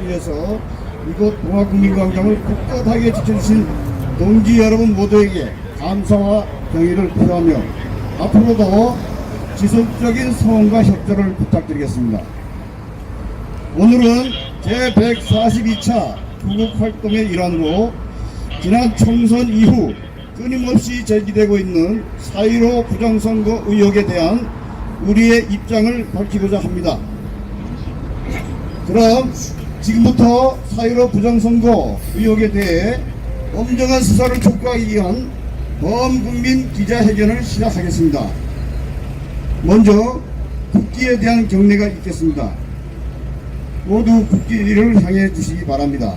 위해서 이곳 동학국민광장을 꿋꿋하게 지켜주신 동지 여러분 모두에게 감사와 경의를 표하며 앞으로도 지속적인 성원과 협조를 부탁드리겠습니다. 오늘은 제142차 구국활동의 일환으로 지난 총선 이후 끊임없이 제기되고 있는 4.15 부정선거 의혹에 대한 우리의 입장을 밝히고자 합니다. 그럼 지금부터 4.15 부정선거 의혹에 대해 엄정한 수사를 촉구하기 위한 범국민 기자회견을 시작하겠습니다. 먼저 국기에 대한 경례가 있겠습니다. 모두 국기를 향해 주시기 바랍니다.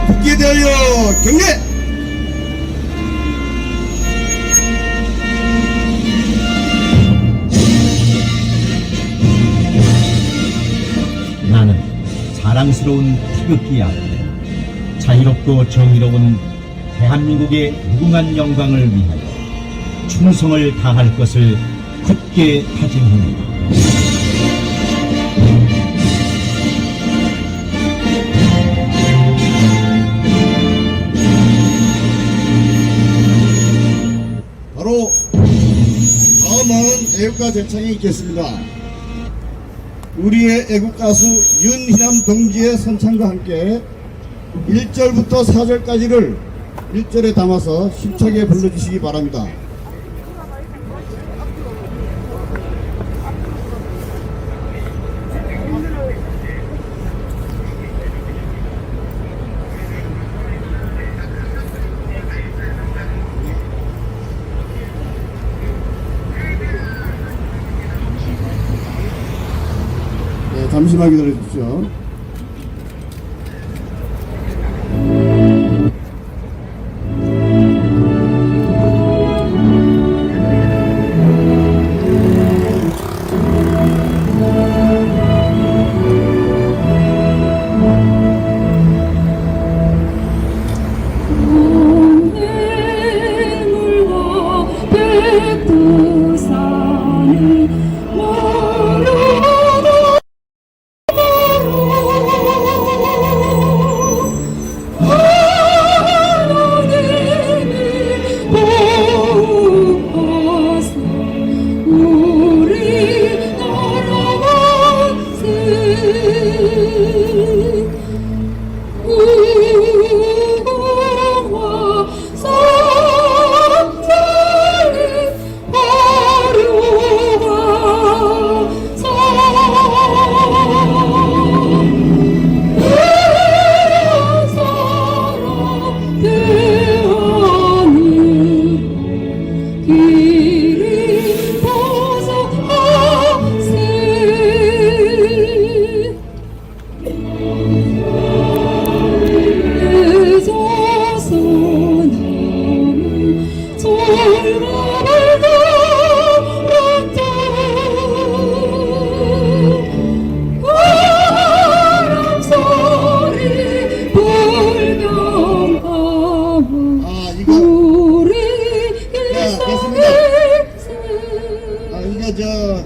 국기에 대하여 경례! 나는 자랑스러운 태극기야. 자유롭고 정의로운 대한민국의 무궁한 영광을 위하여 충성을 다할 것을 굳게 다짐합니다. 바로 다음은 애국가 제창이 있겠습니다. 우리의 애국가수 윤희남 동지의 선창과 함께 1절부터 4절까지를 1절에 담아서 힘차게 불러주시기 바랍니다. 네, 잠시만 기다려 주십시오.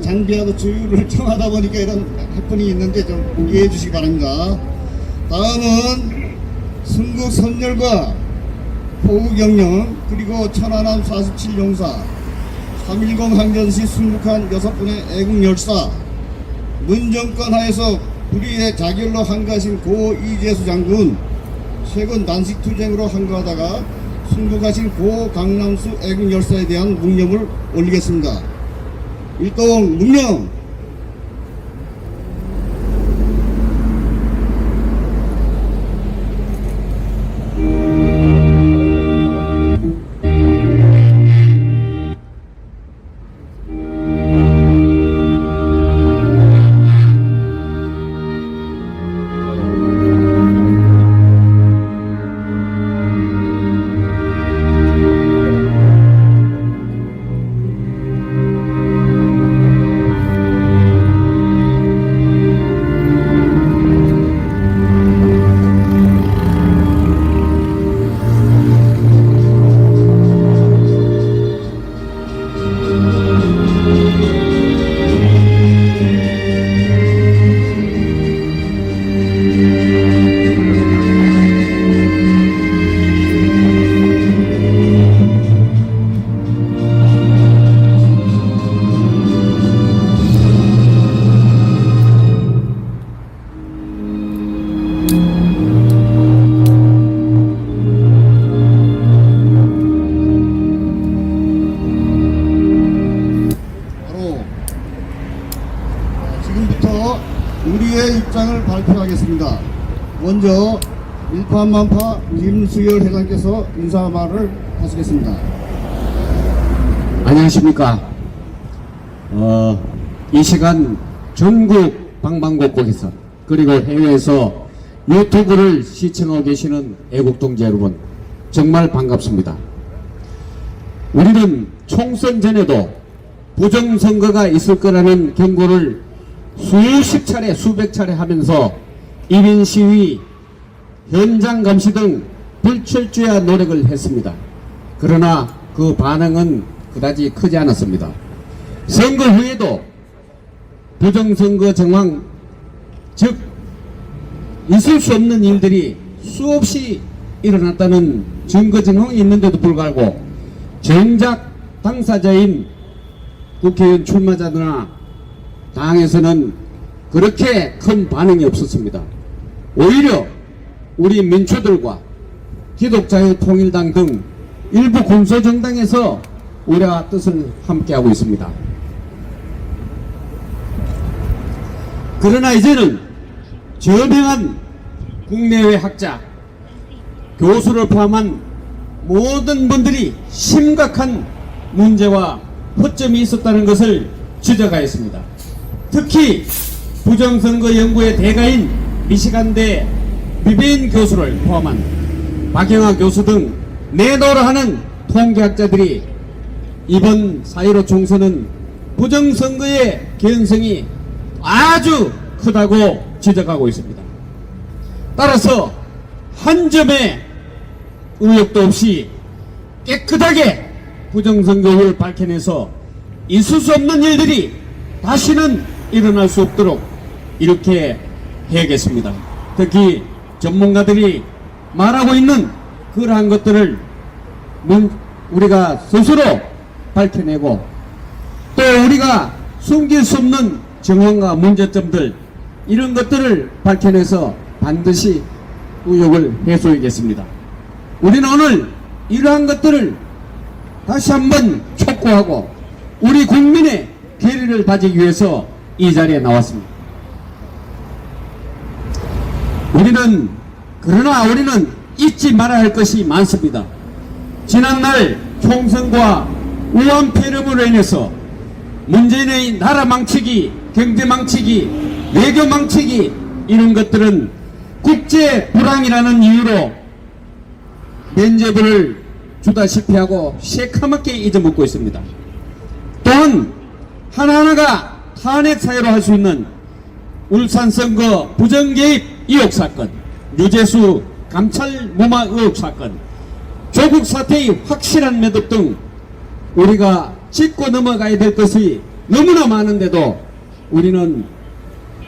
장비하고 주유를 청하다 보니까 이런 해프닝이 있는데 좀 이해해 주시기 바랍니다. 다음은 순국 선열과 호국영령 그리고 천안함 47용사 3.10 항전 시 순국한 6분의 애국열사 문정권 하에서 불의의 자결로 한가하신 고 이재수 장군 최근 난식투쟁으로 한가하다가 순국하신 고 강남수 애국열사에 대한 묵념을 올리겠습니다. 일동 묵념. 먼저 일파만파 김수열 회장께서 인사 말을 하시겠습니다. 안녕하십니까. 이 시간 전국 방방곡곡에서 그리고 해외에서 유튜브를 시청하고 계시는 애국동지 여러분, 정말 반갑습니다. 우리는 총선 전에도 부정선거가 있을 거라는 경고를 수십 차례 수백 차례 하면서 1인 시위, 현장 감시 등 불철주야 노력을 했습니다. 그러나 그 반응은 그다지 크지 않았습니다. 선거 후에도 부정선거 정황, 즉 있을 수 없는 일들이 수없이 일어났다는 증거 정황이 있는데도 불구하고 정작 당사자인 국회의원 출마자들이나 당에서는 그렇게 큰 반응이 없었습니다. 오히려 우리 민초들과 기독자유통일당 등 일부 군소정당에서 우려와 뜻을 함께하고 있습니다. 그러나 이제는 저명한 국내외 학자, 교수를 포함한 모든 분들이 심각한 문제와 허점이 있었다는 것을 지적하였습니다. 특히 부정선거 연구의 대가인 미시간대 비베인 교수를 포함한 박영하 교수 등 내노라 하는 통계학자들이 이번 4.15 총선은 부정선거의 개연성이 아주 크다고 지적하고 있습니다. 따라서 한 점의 의혹도 없이 깨끗하게 부정선거를 밝혀내서 있을 수 없는 일들이 다시는 일어날 수 없도록 이렇게 해야겠습니다. 특히 전문가들이 말하고 있는 그러한 것들을 우리가 스스로 밝혀내고 또 우리가 숨길 수 없는 정황과 문제점들, 이런 것들을 밝혀내서 반드시 의혹을 해소하겠습니다. 우리는 오늘 이러한 것들을 다시 한번 촉구하고 우리 국민의 계리를 다지기 위해서 이 자리에 나왔습니다. 그러나 우리는 잊지 말아야 할 것이 많습니다. 지난날 총선과 우한 패렴으로 인해서 문재인의 나라 망치기, 경제 망치기, 외교 망치기, 이런 것들은 국제 불황이라는 이유로 면죄부를 주다시피 하고 새카맣게 잊어먹고 있습니다. 또한 하나하나가 탄핵 사유로 할 수 있는 울산 선거 부정개입 의혹 사건, 유재수 감찰 무마 의혹 사건, 조국 사태의 확실한 매듭 등 우리가 짚고 넘어가야 될 것이 너무나 많은데도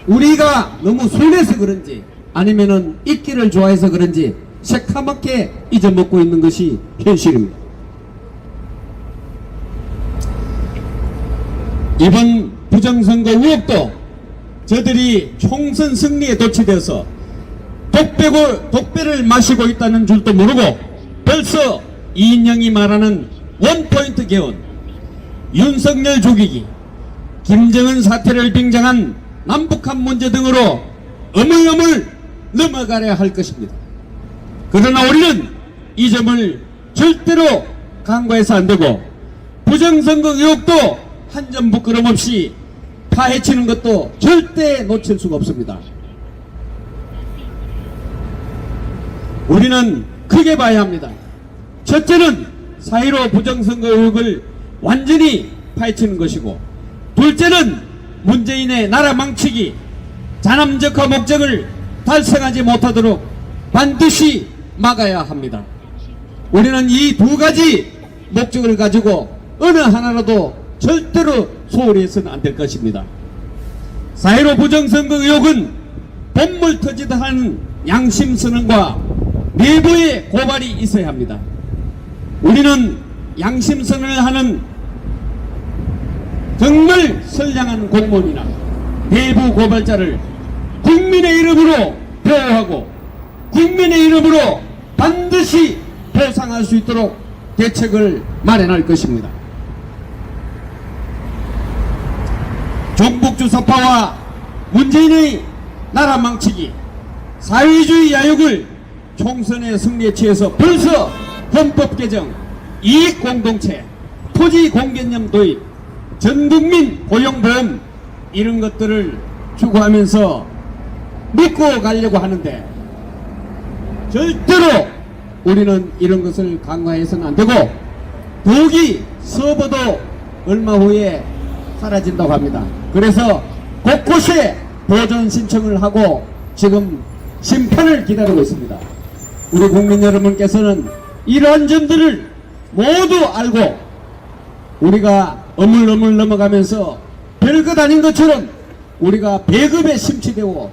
우리가 너무 손해서 그런지 아니면은 잊기를 좋아해서 그런지 새카맣게 잊어먹고 있는 것이 현실입니다. 이번 부정선거 의혹도 저들이 총선 승리에 도취되어서 독배를 마시고 있다는 줄도 모르고 벌써 이인영이 말하는 원포인트 개헌, 윤석열 죽이기, 김정은 사태를 빙자한 남북한 문제 등으로 어물어물 넘어가려 할 것입니다. 그러나 우리는 이 점을 절대로 간과해서 안 되고 부정선거 의혹도 한 점 부끄럼 없이 파헤치는 것도 절대 놓칠 수가 없습니다. 우리는 크게 봐야 합니다. 첫째는 4.15 부정선거 의혹을 완전히 파헤치는 것이고, 둘째는 문재인의 나라 망치기, 자남적화 목적을 달성하지 못하도록 반드시 막아야 합니다. 우리는 이 두 가지 목적을 가지고 어느 하나라도 절대로 소홀히 해서는 안 될 것입니다. 4.15 부정선거 의혹은 본물 터지듯 하는 양심선언과 내부의 고발이 있어야 합니다. 우리는 양심선언을 하는 정말 선량한 공무원이나 내부 고발자를 국민의 이름으로 보호하고 국민의 이름으로 반드시 보상할 수 있도록 대책을 마련할 것입니다. 종북주사파와 문재인의 나라 망치기, 사회주의 야욕을 총선의 승리에 취해서 벌써 헌법 개정, 이익공동체, 토지 공개념 도입, 전국민 고용보험 이런 것들을 추구하면서 믿고 가려고 하는데 절대로 우리는 이런 것을 강화해서는 안 되고 더욱이 서버도 얼마 후에 사라진다고 합니다. 그래서 곳곳에 보존 신청을 하고 지금 심판을 기다리고 있습니다. 우리 국민 여러분께서는 이러한 점들을 모두 알고 우리가 어물어물 넘어가면서 별것 아닌 것처럼 우리가 배급에 심취되고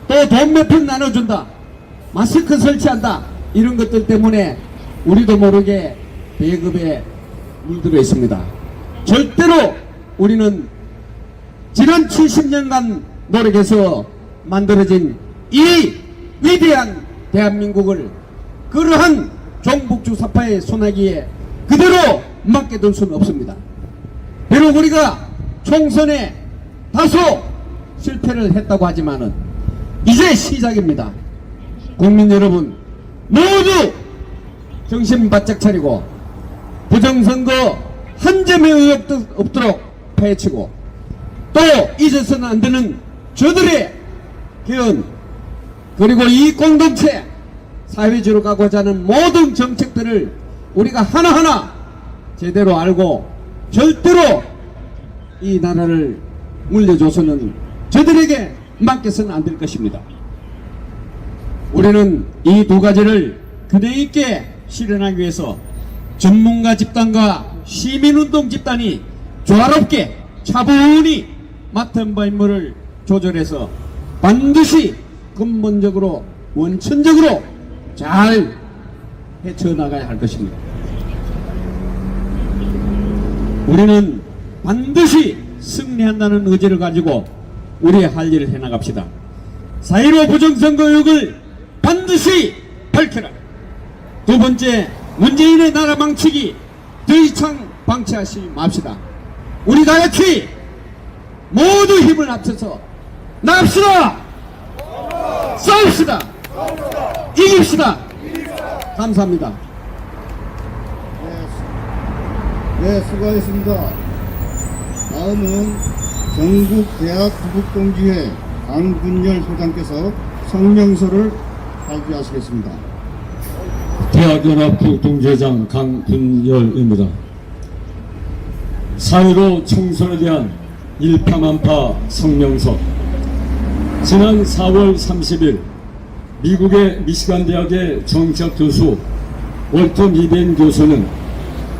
또 돈 몇 푼 나눠준다, 마스크 설치한다, 이런 것들 때문에 우리도 모르게 배급에 물들어 있습니다. 절대로 우리는 지난 70년간 노력해서 만들어진 이 위대한 대한민국을 그러한 종북주 사파의 소나기에 그대로 맡겨둘 수는 없습니다. 비록 우리가 총선에 다소 실패를 했다고 하지만은 이제 시작입니다. 국민 여러분 모두 정신 바짝 차리고 부정선거 한 점의 의혹도 없도록 파헤치고 또 잊어서는 안 되는 저들의 개헌 그리고 이 공동체 사회주의로 가고자 하는 모든 정책들을 우리가 하나하나 제대로 알고 절대로 이 나라를 물려줘서는 저들에게 맡겨서는 안 될 것입니다. 우리는 이 두 가지를 균형 있게 실현하기 위해서 전문가 집단과 시민운동 집단이 조화롭게 차분히 맡은 바 임무를 조절해서 반드시 근본적으로 원천적으로 잘 헤쳐나가야 할 것입니다. 우리는 반드시 승리한다는 의지를 가지고 우리의 할 일을 해나갑시다. 4.15 부정선거 의혹을 반드시 밝혀라. 두 번째, 문재인의 나라 망치기 더 이상 방치하지 맙시다. 우리 다같이 모두 힘을 합쳐서 나갑시다. 싸웁시다. 이깁시다. 감사합니다. 네, 수고하셨습니다. 다음은 전국대학 구국동지회 강분열 회장께서 성명서를 발표하시겠습니다. 대학연합 동지회장 강분열입니다. 4.15 총선에 대한 일파만파 성명서. 지난 4월 30일 미국의 미시간 대학의 정치학 교수 월터 미벤 교수는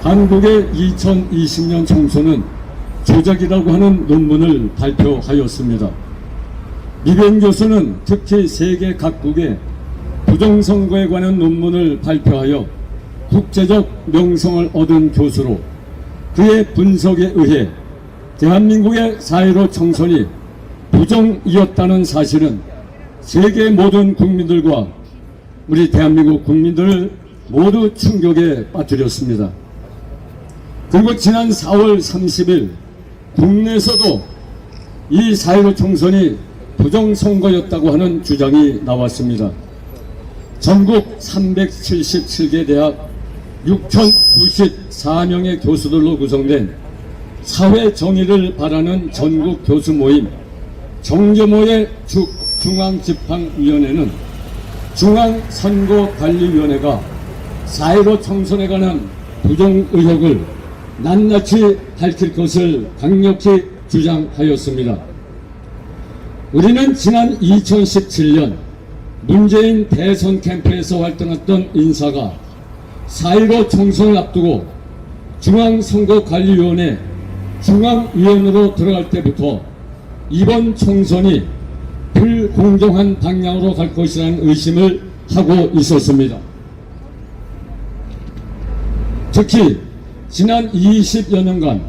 한국의 2020년 총선은 조작이라고 하는 논문을 발표하였습니다. 미벤 교수는 특히 세계 각국의 부정선거에 관한 논문을 발표하여 국제적 명성을 얻은 교수로 그의 분석에 의해 대한민국의 4.15 총선이 부정이었다는 사실은 세계 모든 국민들과 우리 대한민국 국민들을 모두 충격에 빠뜨렸습니다. 그리고 지난 4월 30일 국내에서도 이 4.15 총선이 부정선거였다고 하는 주장이 나왔습니다. 전국 377개 대학 6,094명의 교수들로 구성된 사회정의를 바라는 전국 교수 모임 정교모의 중앙집행위원회는 중앙선거관리위원회가 4.15 총선에 관한 부정 의혹을 낱낱이 밝힐 것을 강력히 주장하였습니다. 우리는 지난 2017년 문재인 대선 캠프에서 활동했던 인사가 4.15 총선을 앞두고 중앙선거관리위원회 중앙위원으로 들어갈 때부터 이번 총선이 불공정한 방향으로 갈 것이라는 의심을 하고 있었습니다. 특히 지난 20여 년간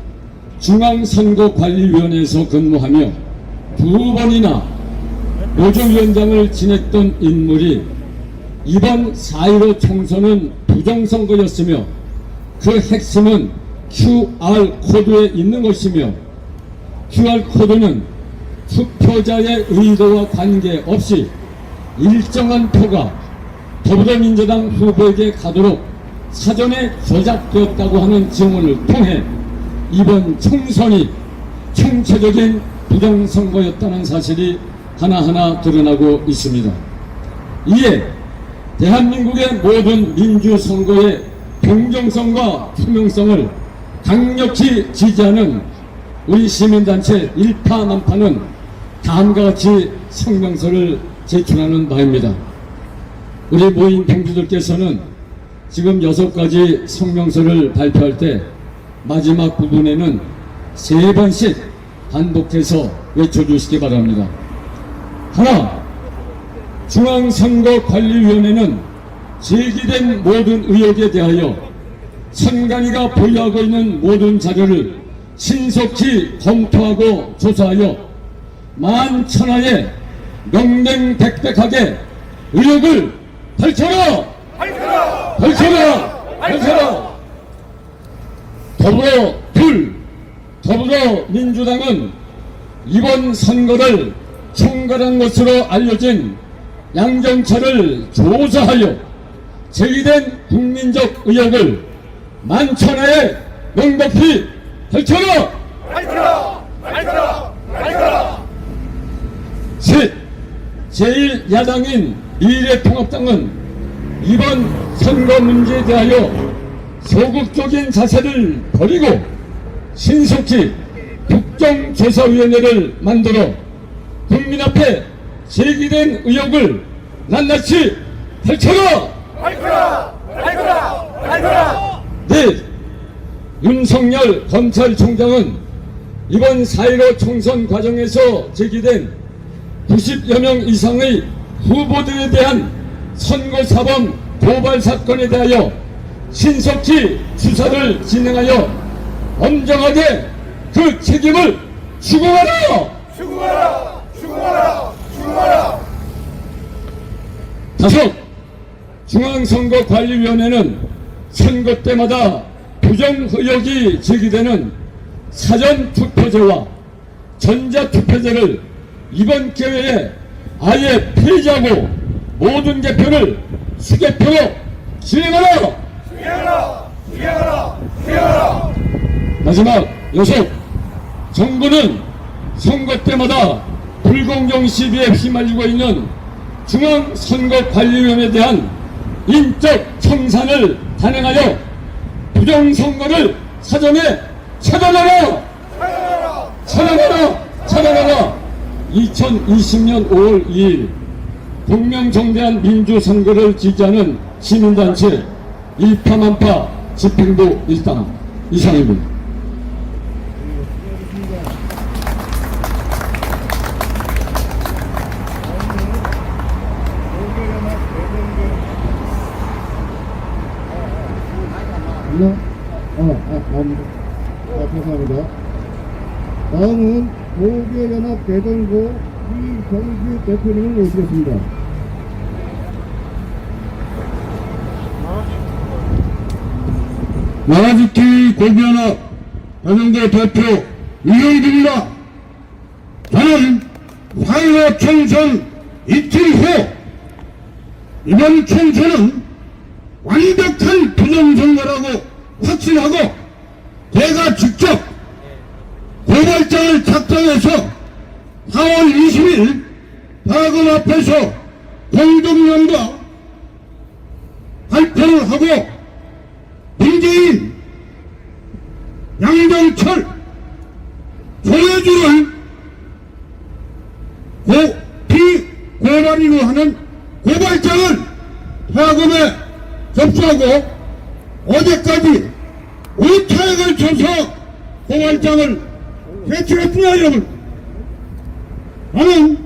중앙선거관리위원회에서 근무하며 두 번이나 노조위원장을 지냈던 인물이 이번 4.15 총선은 부정선거였으며 그 핵심은 QR코드에 있는 것이며 QR코드는 투표자의 의도와 관계없이 일정한 표가 더불어민주당 후보에게 가도록 사전에 조작되었다고 하는 증언을 통해 이번 총선이 총체적인 부정선거였다는 사실이 하나하나 드러나고 있습니다. 이에 대한민국의 모든 민주선거의 공정성과 투명성을 강력히 지지하는 우리 시민단체 일파만파는 다음과 같이 성명서를 제출하는 바입니다. 우리 모인 동지들께서는 지금 6가지 성명서를 발표할 때 마지막 부분에는 3번씩 반복해서 외쳐주시기 바랍니다. 하나, 중앙선거관리위원회는 제기된 모든 의혹에 대하여 선관위가 보유하고 있는 모든 자료를 신속히 검토하고 조사하여 만천하에 명명백백하게 의혹을 밝혀라! 밝혀라! 더불어민주당은 이번 선거를 총괄한 것으로 알려진 양정차를 조사하여 제기된 국민적 의혹을 만천하에 명백히 밝혀라! 셋, 제1야당인 미래통합당은 이번 선거 문제에 대하여 소극적인 자세를 버리고 신속히 국정조사위원회를 만들어 국민 앞에 제기된 의혹을 낱낱이 밝혀라! 넷, 윤석열 검찰총장은 이번 4.15 총선 과정에서 제기된 90여 명 이상의 후보들에 대한 선거사범 고발 사건에 대하여 신속히 수사를 진행하여 엄정하게 그 책임을 추궁하라! 다섯, 중앙선거관리위원회는 선거 때마다 부정 의혹이 제기되는 사전투표제와 전자투표제를 이번 기회에 아예 폐지하고 모든 개표를 수개표로 진행하라! 마지막 여섯, 정부는 선거 때마다 불공정 시비에 휘말리고 있는 중앙선거관리위원회에 대한 인적 청산을 단행하여 부정선거를 사전에 차단하라! 2020년 5월 2일 공명정대한 민주선거를 지지하는 시민단체 일파만파 집행부 일당 이상입니다. 죄송합니다. 다음은 고교연합 대전고 이정규 대표님을 모시겠습니다. 나라지키 고교연합 대전고 대표 이영규입니다. 저는 4.15 총선 이틀 후 이번 총선은 완벽한 부정선거라고 확신하고 제가 직접 고발장을 작성해서 4월 20일 대학원 앞에서 공동연과 발표를 하고 문재인, 양정철, 조혜주를 비고발인으로 하는 고발장을 대학원에 접수하고 어제까지 5차에 걸쳐서 고발장을 제출했습니다. 여러분, 나는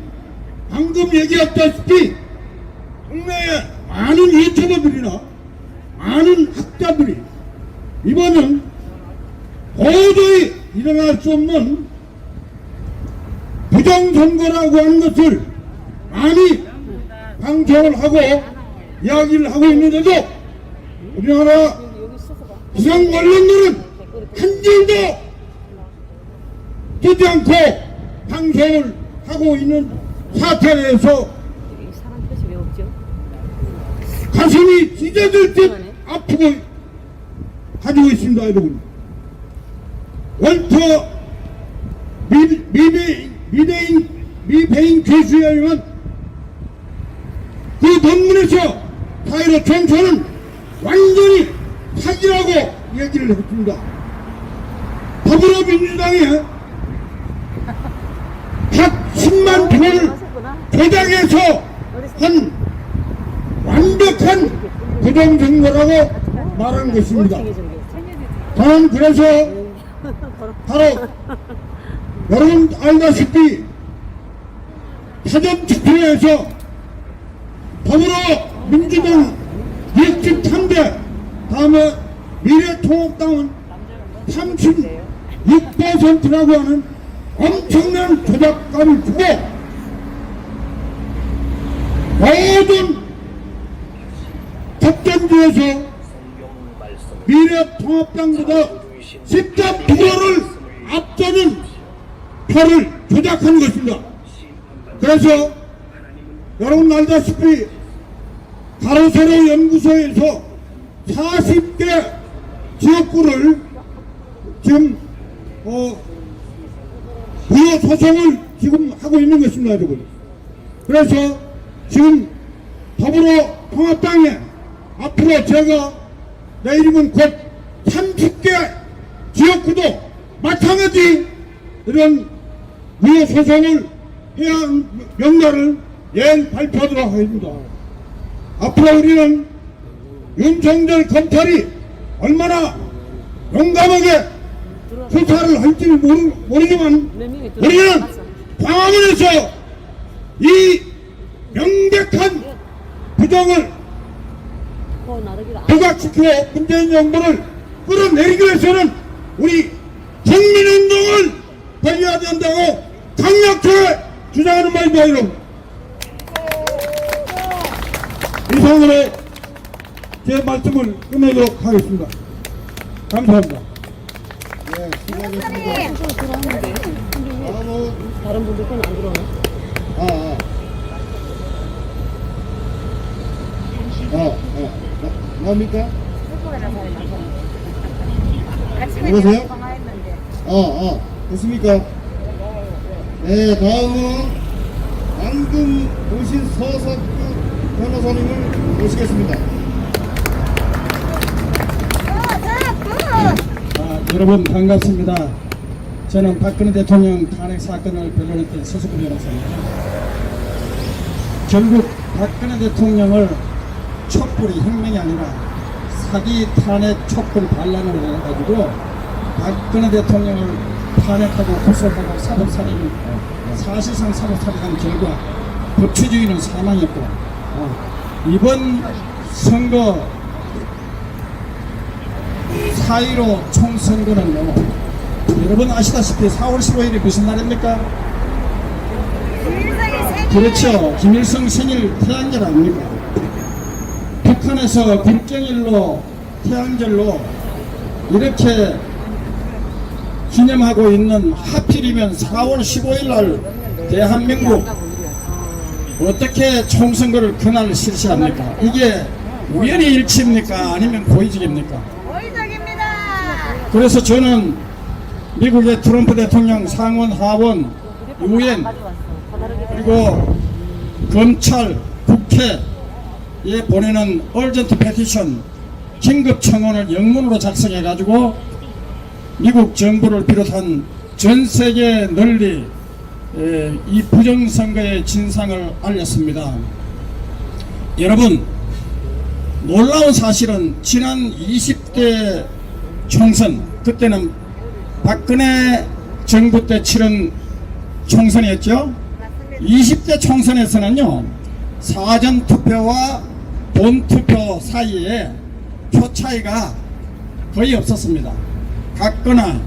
방금 얘기했다시피 국내에 많은 유튜버들이나 많은 학자들이 이번은 도저히 일어날 수 없는 부정선거라고 하는 것을 많이 방송을 하고 이야기를 하고 있는데도 우리나라 기성 언론들은 한 줄도 듣지 않고 방송을 하고 있는 사태에 대해서 가슴이 찢어질 듯 아프고 가지고 있습니다, 여러분. 월터 미베인 교수에 의하면 그 논문에서 타이러 총선은 완전히 사기라고 얘기를 했습니다. 더불어민주당에 110만 표를 조작해서 한 완벽한 부정선거라고 말한 것입니다. 저는 그래서 바로 여러분 알다시피 사전투표에서 더불어민주당 63대 다음에 미래통합당은 36%라고 하는 엄청난 조작감을 주고 모든 접전지에서 미래통합당보다 13%를 앞서는 표를 조작한 것입니다. 그래서 여러분 알다시피 가로세로 연구소에서 40개 지역구를 지금 무효 소송을 지금 하고 있는 것입니다, 여러분. 그래서 지금 더불어통합당에 앞으로 제가 내일이면 곧 30개 지역구도 마찬가지 이런 무효 소송을 해야 하는 명단을 내일 발표하도록 하겠습니다. 앞으로 우리는 윤석열 검찰이 얼마나 용감하게 수사를 할지 모르지만 우리는 광화문에서 이 명백한 부정을 부각시켜 문재인 정부를 끌어내리기 위해서는 우리 국민운동을 벌여야 된다고 강력하게 주장하는 말입니다, 여러분. 이상으로 제 말씀을 끝내도록 하겠습니다. 감사합니다. 네, 수고하셨습니다. 다른 분들 건 안 들어오네. 뭡니까? 여보세요? 됐습니까? 네, 다음은 방금 오신 서석규 변호사님을 모시겠습니다. 여러분 반갑습니다. 저는 박근혜 대통령 탄핵 사건을 변론했던 서석규 변호사입니다. 결국 박근혜 대통령을 촛불이 혁명이 아니라 사기 탄핵 촛불 반란을 해가지고 박근혜 대통령을 탄핵하고 구속하고 사법살인 사실상 사법살인한 결과 법치주의는 사망했고 이번 선거 4.15 총선거는요, 여러분 아시다시피 4월 15일이 무슨 날입니까? 그렇죠. 김일성 생일 태양절 아닙니까? 북한에서 국경일로 태양절로 이렇게 기념하고 있는, 하필이면 4월 15일 날 대한민국 어떻게 총선거를 그날 실시합니까? 이게 우연히 일치입니까? 아니면 고의적입니까? 고의적입니다. 그래서 저는 미국의 트럼프 대통령 상원, 하원, 유엔, 그리고 검찰, 국회에 보내는 얼전트 페티션, 긴급 청원을 영문으로 작성해 가지고 미국 정부를 비롯한 전 세계에 널리 이 부정선거의 진상을 알렸습니다. 여러분, 놀라운 사실은 지난 20대 총선, 그때는 박근혜 정부 때 치른 총선이었죠. 20대 총선에서는요, 사전투표와 본투표 사이에 표 차이가 거의 없었습니다. 같거나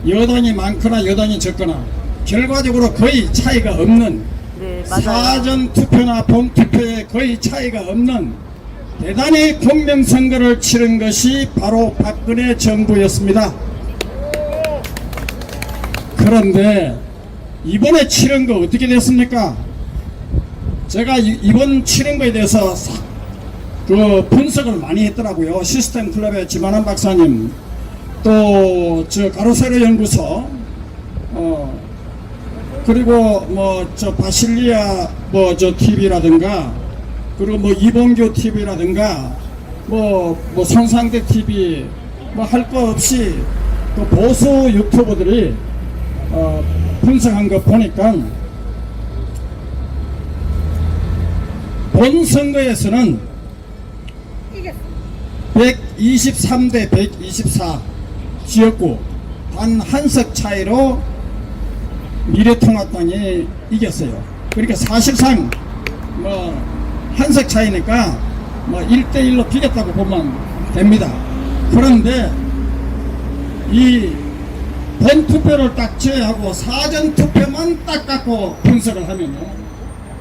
여당이 많거나 여당이 적거나 결과적으로 거의 차이가 없는, 사전투표나 본투표에 거의 차이가 없는 대단히 공명선거를 치른 것이 바로 박근혜 정부였습니다. 그런데 이번에 치른 거 어떻게 됐습니까? 제가 이번 치른 거에 대해서 그 분석을 많이 했더라고요. 시스템 클럽의 지만한 박사님, 또 저 가로세로 연구소, 그리고 뭐 저 바실리아 뭐 저 TV라든가, 그리고 뭐 이봉규 TV라든가, 뭐 손상대 TV, 뭐 할 거 없이 그 보수 유튜버들이 분석한 거 보니까 본 선거에서는 123대 124 지역구 단 한 석 차이로 미래통합당이 이겼어요. 그러니까 사실상 뭐 한 석 차이니까 뭐 1대1로 비겼다고 보면 됩니다. 그런데 이 본투표를 딱 제외하고 사전투표만 딱 갖고 분석을 하면요,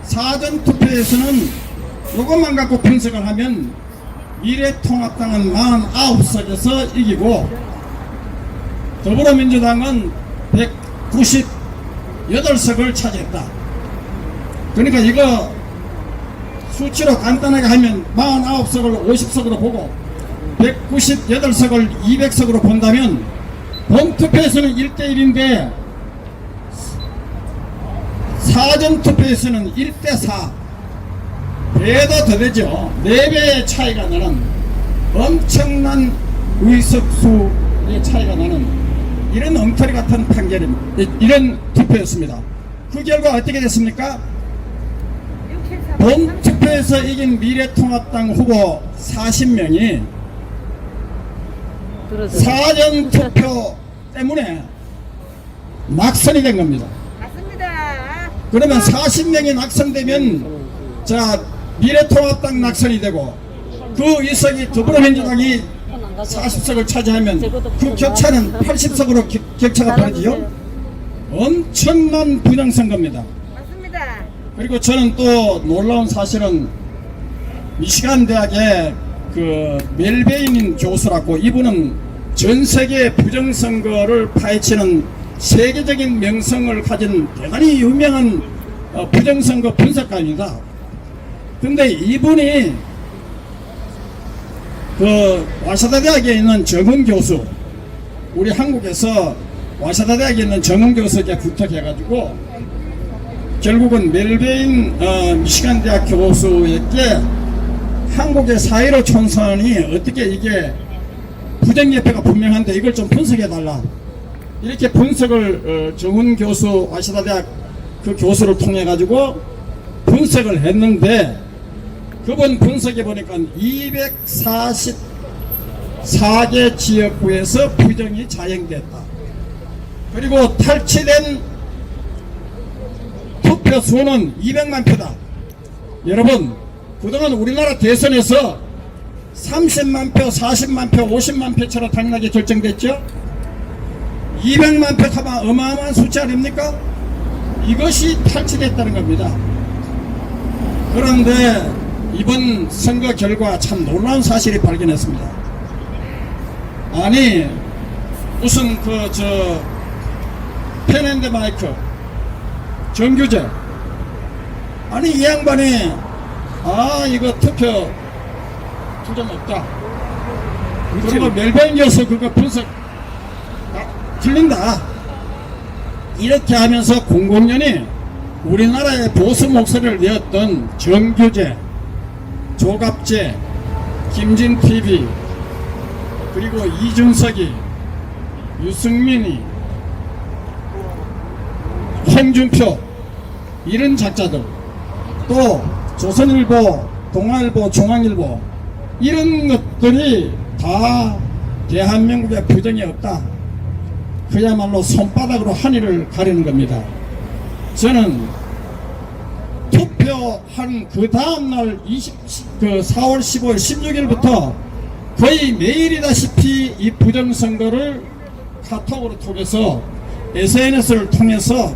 사전투표에서는 이것만 갖고 분석을 하면 미래통합당은 49석에서 이기고 더불어민주당은 198석을 차지했다. 그러니까 이거 수치로 간단하게 하면 49석을 50석으로 보고 198석을 200석으로 본다면 본투표에서는 1대1인데 사전투표에서는 1대4 배도 더 되죠. 4배의 차이가 나는 엄청난 의석수의 차이가 나는 이런 엉터리 같은 이런 투표였습니다. 그 결과 어떻게 됐습니까? 본투표에서 이긴 미래통합당 후보 40명이 사전투표 때문에 낙선이 된 겁니다. 맞습니다. 그러면 40명이 낙선되면 자 미래통합당 낙선이 되고 그 의석이 더불어민주당이 40석을 차지하면 그 격차는 80석으로 격차가 벌어지죠. 엄청난 부정선거입니다. 맞습니다. 그리고 저는 또 놀라운 사실은 미시간 대학의 그 멜베인 교수라고, 이분은 전 세계 부정선거를 파헤치는 세계적인 명성을 가진 대단히 유명한 부정선거 분석가입니다. 근데 이분이 그 와샤다 대학에 있는 정은 교수, 우리 한국에서 와샤다 대학에 있는 정은 교수에게 부탁해가지고 결국은 멜베인 미시간 대학 교수에게 한국의 4.15 총선이 어떻게 이게 부정예표가 분명한데 이걸 좀 분석해달라, 이렇게 분석을 정은 교수, 와시다 대학 그 교수를 통해 가지고 분석을 했는데, 그분 분석해 보니까 244개 지역구에서 부정이 자행됐다. 그리고 탈취된 투표 수는 200만 표다. 여러분, 그동안 우리나라 대선에서 30만 표, 40만 표, 50만 표처럼 당연하게 결정됐죠. 200만 표 하면 어마어마한 숫자 아닙니까? 이것이 탈취됐다는 겁니다. 그런데 이번 선거 결과 참 놀라운 사실이 발견했습니다. 아니 무슨 펜앤드 마이크 정규제, 아니 이 양반이 이거 투표 투정 없다, 그리고 멜베인이어서 그거 분석 틀린다, 이렇게 하면서 공공연히 우리나라의 보수 목소리를 내었던 정규제, 조갑제, 김진TV, 그리고 이준석이, 유승민이, 홍준표, 이런 작자들, 또 조선일보, 동아일보, 중앙일보, 이런 것들이 다 대한민국에 부정이 없다, 그야말로 손바닥으로 하늘을 가리는 겁니다. 저는 투표한 그 다음날 4월 15일 16일부터 거의 매일이다시피 이 부정선거를 카톡으로 통해서, SNS를 통해서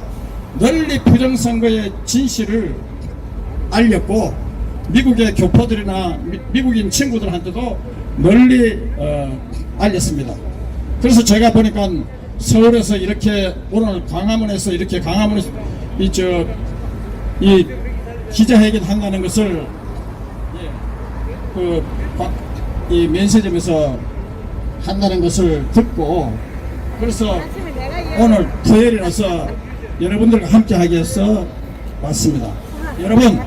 널리 부정선거의 진실을 알렸고, 미국의 교포들이나 미국인 친구들한테도 널리 알렸습니다. 그래서 제가 보니까 서울에서 이렇게, 오늘 광화문에서 이렇게 광화문에서 이 기자회견 한다는 것을 이 면세점에서 한다는 것을 듣고 그래서 아침에 내가 오늘 토요일이라서 여러분들과 함께 하기 위해서 왔습니다. 여러분,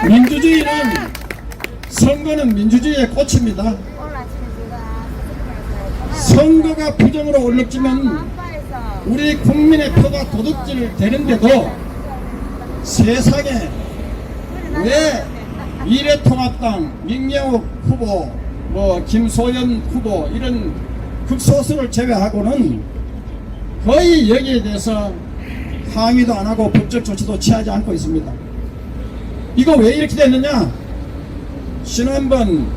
민주주의는 선거는 민주주의의 꽃입니다. 오늘 아침에 제가 선거가 부정으로 올라지면 아빠에서 우리 국민의 표가 도둑질 되는데도 세상에 왜 미래통합당 민경욱 후보, 김소연 후보 이런 극소수를 제외하고는 거의 여기에 대해서 항의도 안 하고 법적 조치도 취하지 않고 있습니다. 이거 왜 이렇게 됐느냐? 지난번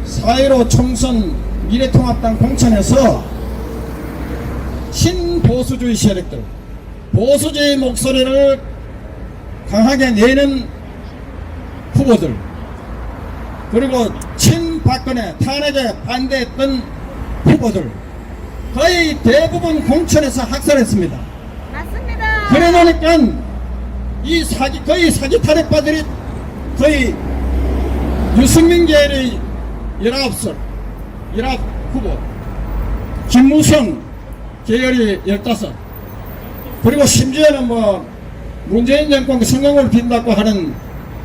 4.15 총선 미래통합당 공천에서 친보수주의 세력들, 보수주의 목소리를 강하게 내는 후보들, 그리고 친박근혜 탄핵에 반대했던 후보들 거의 대부분 공천에서 학살했습니다. 맞습니다. 그래 놓으니까 이 거의 사기 탄핵파들이 거의 유승민 계열의 19설 19후보, 김무성 계열이 15, 그리고 심지어는 문재인 정권 성공을 빈다고 하는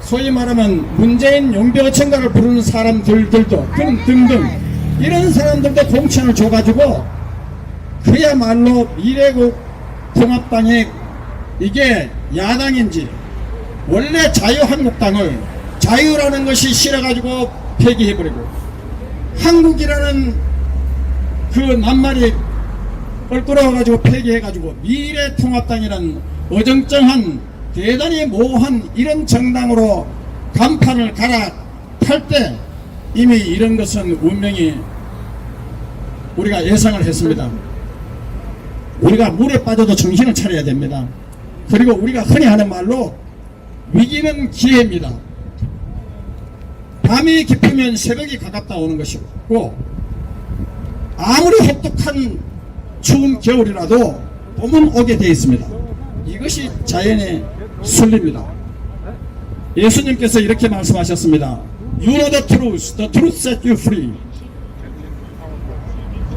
소위 말하면 문재인 용병청가를 부르는 사람들도 등등 이런 사람들도 공천을 줘가지고 그야말로 미래국 통합당이 이게 야당인지 원래 자유한국당을 자유라는 것이 싫어가지고 폐기해버리고 한국이라는 그 낱말이 껄끄러워가지고 폐기해가지고 미래통합당이라는 어정쩡한 대단히 모호한 이런 정당으로 간판을 갈아탈 때 이미 이런 것은 운명이 우리가 예상을 했습니다. 우리가 물에 빠져도 정신을 차려야 됩니다. 그리고 우리가 흔히 하는 말로 위기는 기회입니다. 밤이 깊으면 새벽이 가깝다 오는 것이고 아무리 혹독한 추운 겨울이라도 봄은 오게 되어 있습니다. 이것이 자연의 순리입니다. 예수님께서 이렇게 말씀하셨습니다. You know the truth set you free.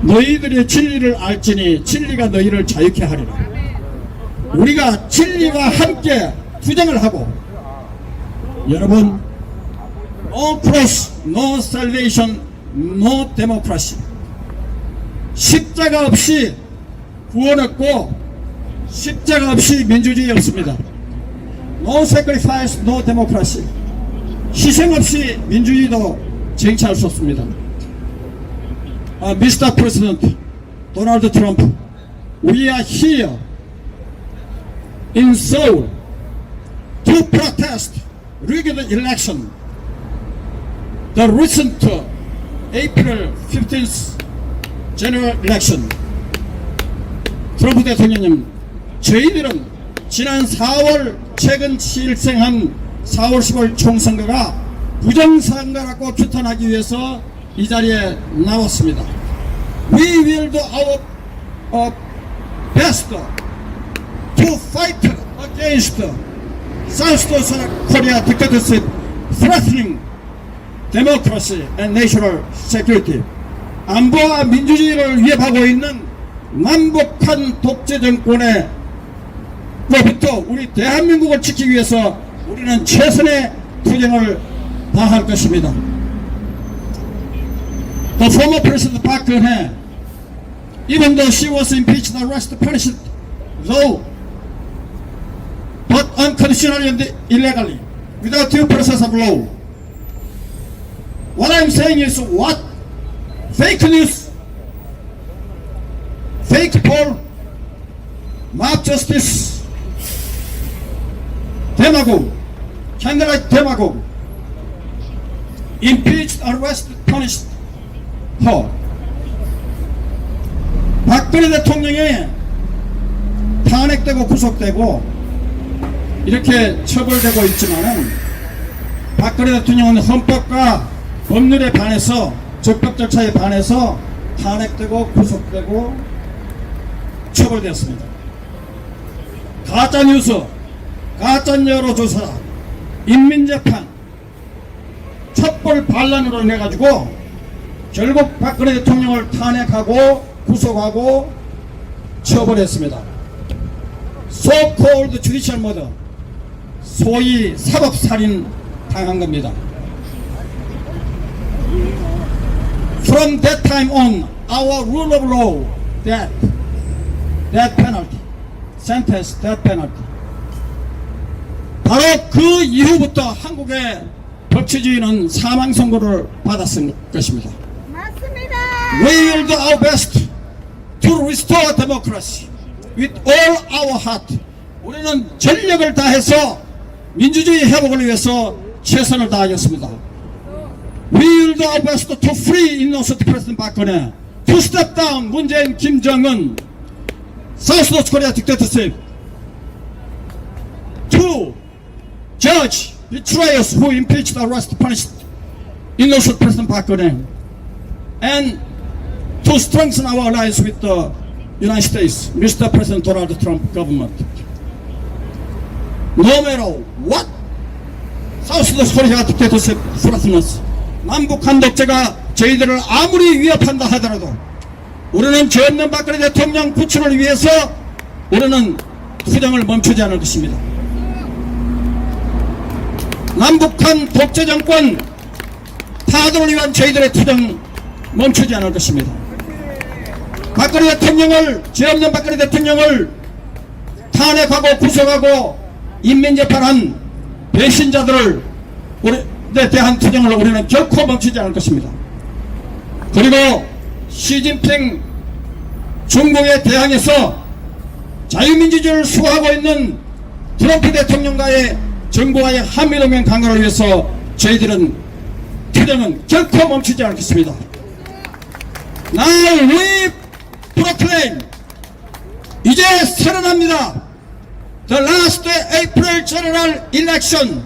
너희들이 진리를 알지니 진리가 너희를 자유케 하리라. 우리가 진리와 함께 투쟁을 하고 여러분 No cross, no salvation, no democracy. 십자가 없이 구원 없고 십자가 없이 민주주의 없습니다. No sacrifice, no democracy. 희생 없이 민주주의도 쟁취할 수 없습니다. Mr. President, Donald Trump, we are here in Seoul to protest rigged election. The recent April 15th general election. 트럼프 대통령님, 저희들은 지난 4월 최근 실생한 4월 10월 총선거가 부정선거라고 규탄하기 위해서 이 자리에 나왔습니다. We will do our best to fight against South Korea dictatorship threatening democracy and national security. 안보와 민주주의를 위협하고 있는 남북한 독재 정권의 로부터 우리 대한민국을 지키기 위해서 우리는 최선의 투쟁을 다할 것입니다. The former President Park Geun-hye, even though she was impeached, arrested, punished, though, but unconditionally and illegally, without due process of law. What I'm saying is what? Fake news, fake poll, mob justice, demagogue, candidate demagogue, impeached, arrested, punished, her. 박근혜 대통령이 탄핵되고 구속되고 이렇게 처벌되고 있지만은 박근혜 대통령은 헌법과 법률에 반해서 적법 절차에 반해서 탄핵되고 구속되고 처벌되었습니다. 가짜뉴스, 가짜 여론조사, 인민재판, 촛불 반란으로 인해 가지고 결국 박근혜 대통령을 탄핵하고 구속하고 처벌했습니다. So-called judicial murder, 소위 사법살인 당한 겁니다. From that time on, our rule of law, death penalty, sentence, death penalty. 바로 그 이후부터 한국의 법치주의는 사망 선고를 받았을 것입니다. 맞습니다. We will do our best to restore democracy with all our heart. 우리는 전력을 다해서 민주주의 회복을 위해서 최선을 다하겠습니다. We will do our best to free innocent President 박근혜, to step down 문재인, 김정은, South Korea dictatorship, to judge betrayers who impeached, arrested, punished innocent President 박근혜, and to strengthen our alliance with the United States, Mr. President Donald Trump government. No matter what South Korea dictatorship threatens, 남북한 독재가 저희들을 아무리 위협한다 하더라도 우리는 죄 없는 박근혜 대통령 구출을 위해서 우리는 투쟁을 멈추지 않을 것입니다. 남북한 독재 정권 타도를 위한 저희들의 투쟁 멈추지 않을 것입니다. 박근혜 대통령을, 죄 없는 박근혜 대통령을 탄핵하고 구속하고 인민재판한 배신자들을 우리에 대한 투쟁을 우리는 결코 멈추지 않을 것입니다. 그리고 시진핑 중국에 대항해서 자유민주주의를 수호하고 있는 트럼프 대통령과의 정부와의 한미동맹 강화를 위해서 저희들은 투쟁은 결코 멈추지 않겠습니다. Now we proclaim, 이제 선언합니다. The last April general election,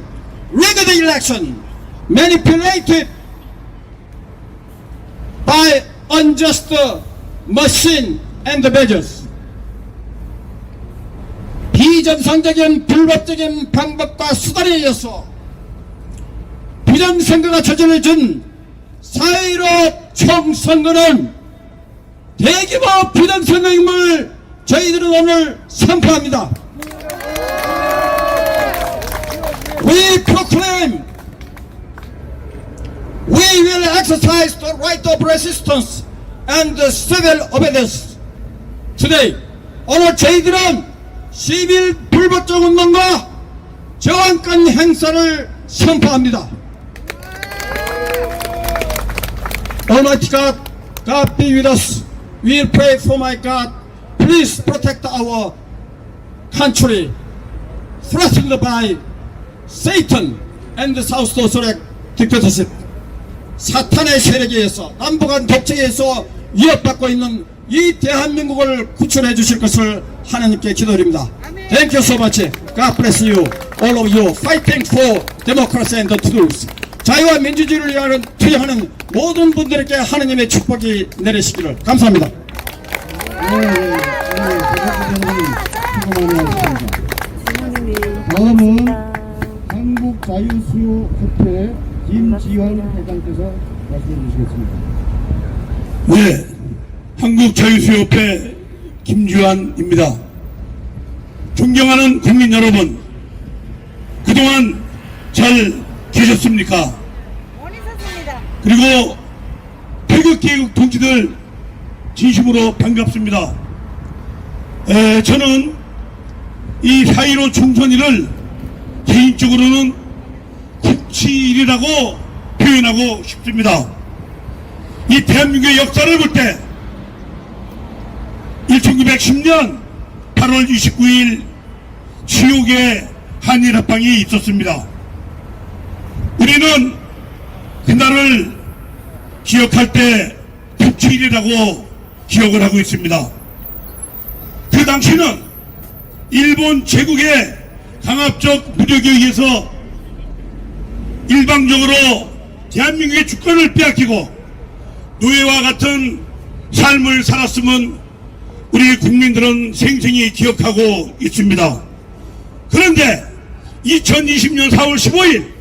rigged election, manipulated by unjust machine and badges. 비정상적인 불법적인 방법과 수단에 의해서 부정선거가 저질러진 4.15 총선거는 대규모 부정선거임을 저희들은 오늘 선포합니다. We proclaim we will exercise the right of resistance and civil obedience today. 오늘 저희들은 시빌 불법적 운동과 저항권 행사를 선포합니다. Almighty God, God be with us. We'll pray for my God. Please protect our country threatened by Satan and the South Korea dictatorship. 사탄의 세력에 의해서 남북한 독재에 의해서 위협받고 있는 이 대한민국을 구출해 주실 것을 하나님께 기도드립니다. Thank you so much. God bless you, all of you, fighting for democracy and the truth. 자유와 민주주의를 위하여 투쟁하는 모든 분들에게 하나님의 축복이 내리시기를 감사합니다. 다음은 한국자유수협회 김지환 회장께서 말씀해 주시겠습니다. 네, 한국자유수협회 김주환입니다. 존경하는 국민 여러분, 그동안 잘 계셨습니까? 못 있었습니다. 그리고 태극기 동지들 진심으로 반갑습니다. 저는 이 4.15 총선일을 개인적으로는 국치일이라고 표현하고 싶습니다. 이 대한민국의 역사를 볼 때 1910년 8월 29일 지옥의 한일합방이 있었습니다. 우리는 그날을 기억할 때 국치일이라고 기억을 하고 있습니다. 그 당시는 일본 제국의 강압적 무력에 의해서 일방적으로 대한민국의 주권을 빼앗기고 노예와 같은 삶을 살았음은 우리 국민들은 생생히 기억하고 있습니다. 그런데 2020년 4월 15일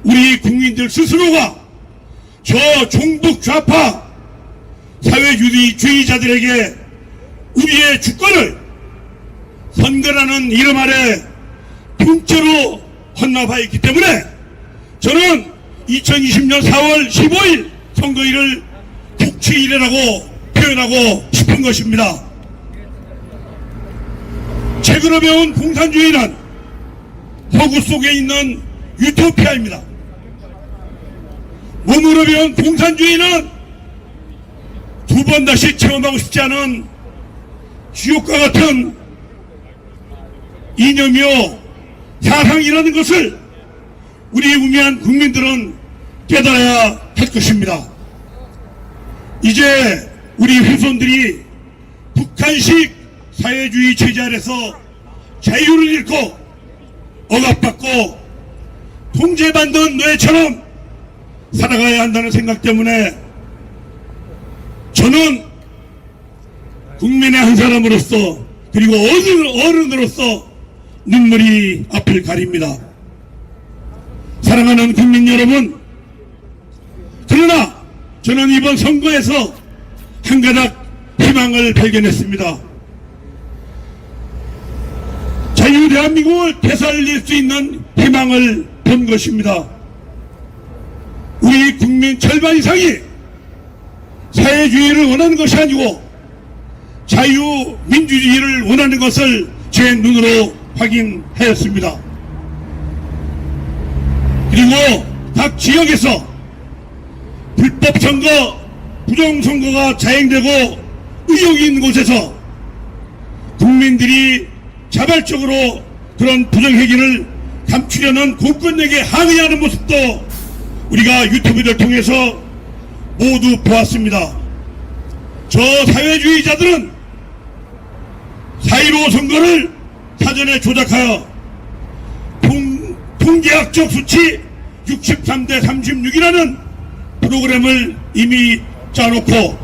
우리 국민들 스스로가 저 종북 좌파 사회주의자들에게 우리의 주권을 선거라는 이름 아래 통째로 헌납하였기 때문에 저는 2020년 4월 15일 선거일을 국치일이라고 표현하고 싶은 것입니다. 책으로 배운 공산주의는 허구 속에 있는 유토피아입니다. 몸으로 배운 공산주의는 두 번 다시 체험하고 싶지 않은 지옥과 같은 이념이요 사상이라는 것을 우리 우매한 국민들은 깨달아야 할 것입니다. 이제 우리 후손들이 북한식 사회주의 체제 아래서 자유를 잃고 억압받고 통제받는 노예처럼 살아가야 한다는 생각 때문에 저는 국민의 한 사람으로서 그리고 어른으로서 눈물이 앞을 가립니다. 사랑하는 국민 여러분, 그러나 저는 이번 선거에서 한 가닥 희망을 발견했습니다. 자유 대한민국을 되살릴 수 있는 희망을 본 것입니다. 우리 국민 절반 이상이 사회주의를 원하는 것이 아니고 자유민주주의를 원하는 것을 제 눈으로 확인하였습니다. 그리고 각 지역에서 불법 선거, 부정선거가 자행되고 의혹이 있는 곳에서 국민들이 자발적으로 그런 부정행위를 감추려는 공권력에 항의하는 모습도 우리가 유튜브를 통해서 모두 보았습니다. 저 사회주의자들은 4.15 선거를 사전에 조작하여 통계학적 수치 63대 36이라는 프로그램을 이미 짜놓고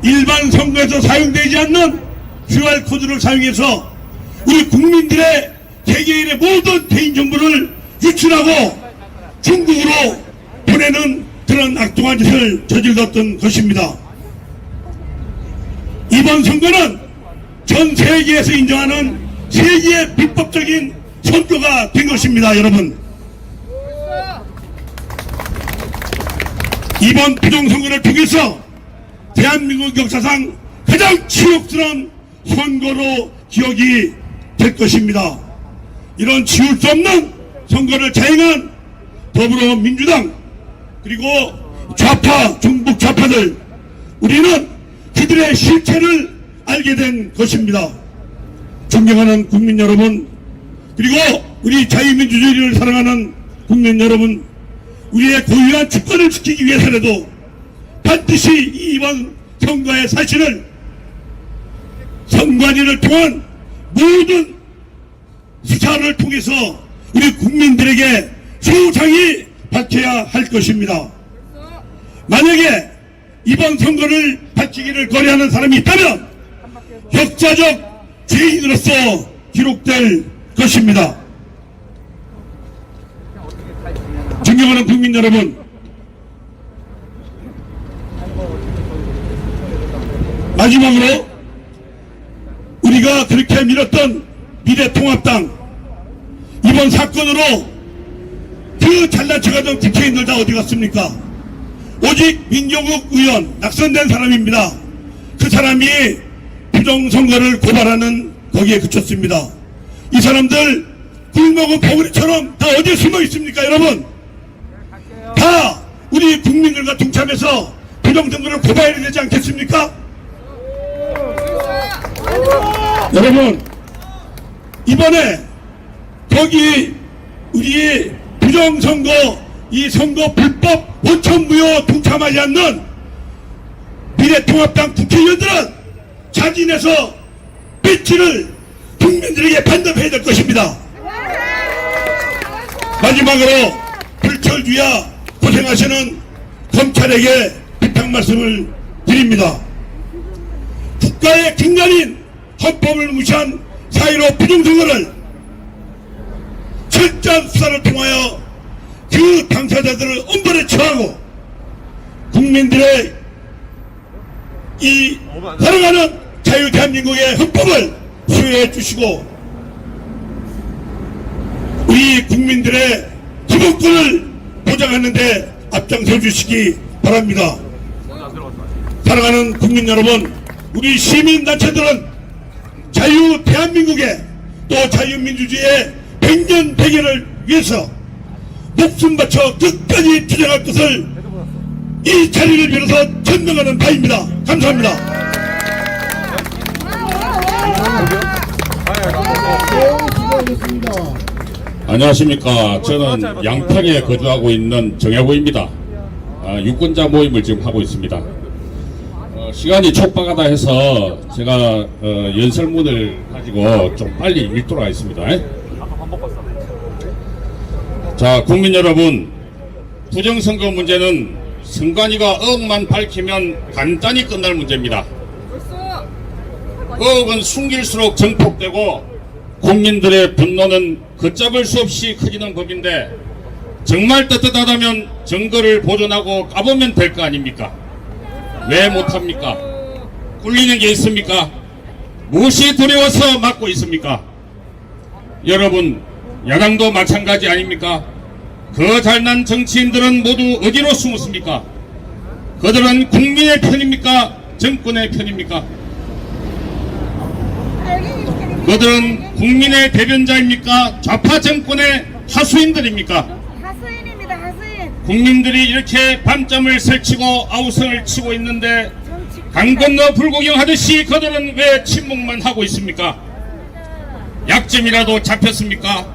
일반 선거에서 사용되지 않는 QR코드를 사용해서 우리 국민들의 개개인의 모든 개인정보를 유출하고 중국으로 보내는 그런 악동한 짓을 저질렀던 것입니다. 이번 선거는 전 세계에서 인정하는 세계의 비법적인 선거가 된 것입니다. 여러분, 이번 부정선거를 통해서 대한민국 역사상 가장 치욕스러운 선거로 기억이 될 것입니다. 이런 지울 수 없는 선거를 자행한 더불어민주당 그리고 좌파, 종북 좌파들, 우리는 그들의 실체를 알게 된 것입니다. 존경하는 국민 여러분, 그리고 우리 자유민주주의를 사랑하는 국민 여러분, 우리의 고유한 주권을 지키기 위해서라도 반드시 이번 선거의 사실을 선관위를 통한 모든 수사를 통해서 우리 국민들에게 소상히 밝혀야 할 것입니다. 만약에 이번 선거를 밝히기를 거래하는 사람이 있다면 역사적 죄인으로서 기록될 것입니다. 존경하는 국민 여러분, 마지막으로 우리가 그렇게 밀었던 미래통합당, 이번 사건으로 그 잘난 척하던 국회의원들 다 어디 갔습니까? 오직 민경욱 의원, 낙선된 사람입니다. 그 사람이 부정선거를 고발하는 거기에 그쳤습니다. 이 사람들 굴먹은 버무리처럼 다 어디에 숨어 있습니까? 여러분, 다 우리 국민들과 동참해서 부정선거를 고발해야 되지 않겠습니까? 여러분, 이번에 거기 우리 부정선거, 이 선거 불법 원천무효 동참하지 않는 미래통합당 국회의원들은 자진해서 배치를 국민들에게 반납해야 될 것입니다. 마지막으로 불철주야 고생하시는 검찰에게 부탁 말씀을 드립니다. 국가의 긴간인 헌법을 무시한 4.15 부정선거를 철저한 수사를 통하여 그 당사자들을 엄벌에 처하고 국민들의 이 사랑하는 자유 대한민국의 헌법을 수호해 주시고 우리 국민들의 기본권을 보장하는 데 앞장서 주시기 바랍니다. 사랑하는 국민 여러분, 우리 시민단체들은 자유 대한민국의 또 자유민주주의의 백년백년을 위해서 목숨 바쳐 끝까지 투쟁할 것을 이 자리를 빌어서 전명하는 바입니다. 감사합니다. 안녕하십니까. 저는 양평에 거주하고 있는 정혜구입니다. 유권자 모임을 지금 하고 있습니다. 시간이 촉박하다 해서 제가 연설문을 가지고 좀 빨리 읽도록 하겠습니다. 자, 국민 여러분, 부정선거 문제는 선관위가 의혹만 밝히면 간단히 끝날 문제입니다. 의혹은 숨길수록 증폭되고 국민들의 분노는 걷잡을 수 없이 커지는 법인데 정말 떳떳하다면 증거를 보존하고 까보면 될 거 아닙니까? 왜 못합니까? 꿀리는 게 있습니까? 무엇이 두려워서 막고 있습니까? 여러분, 야당도 마찬가지 아닙니까? 그 잘난 정치인들은 모두 어디로 숨었습니까? 그들은 국민의 편입니까? 정권의 편입니까? 그들은 국민의 대변자입니까? 좌파 정권의 하수인들입니까? 하수인입니다. 하수인. 국민들이 이렇게 밤잠을 설치고 아우성을 치고 있는데 강 건너 불구경하듯이 그들은 왜 침묵만 하고 있습니까? 약점이라도 잡혔습니까?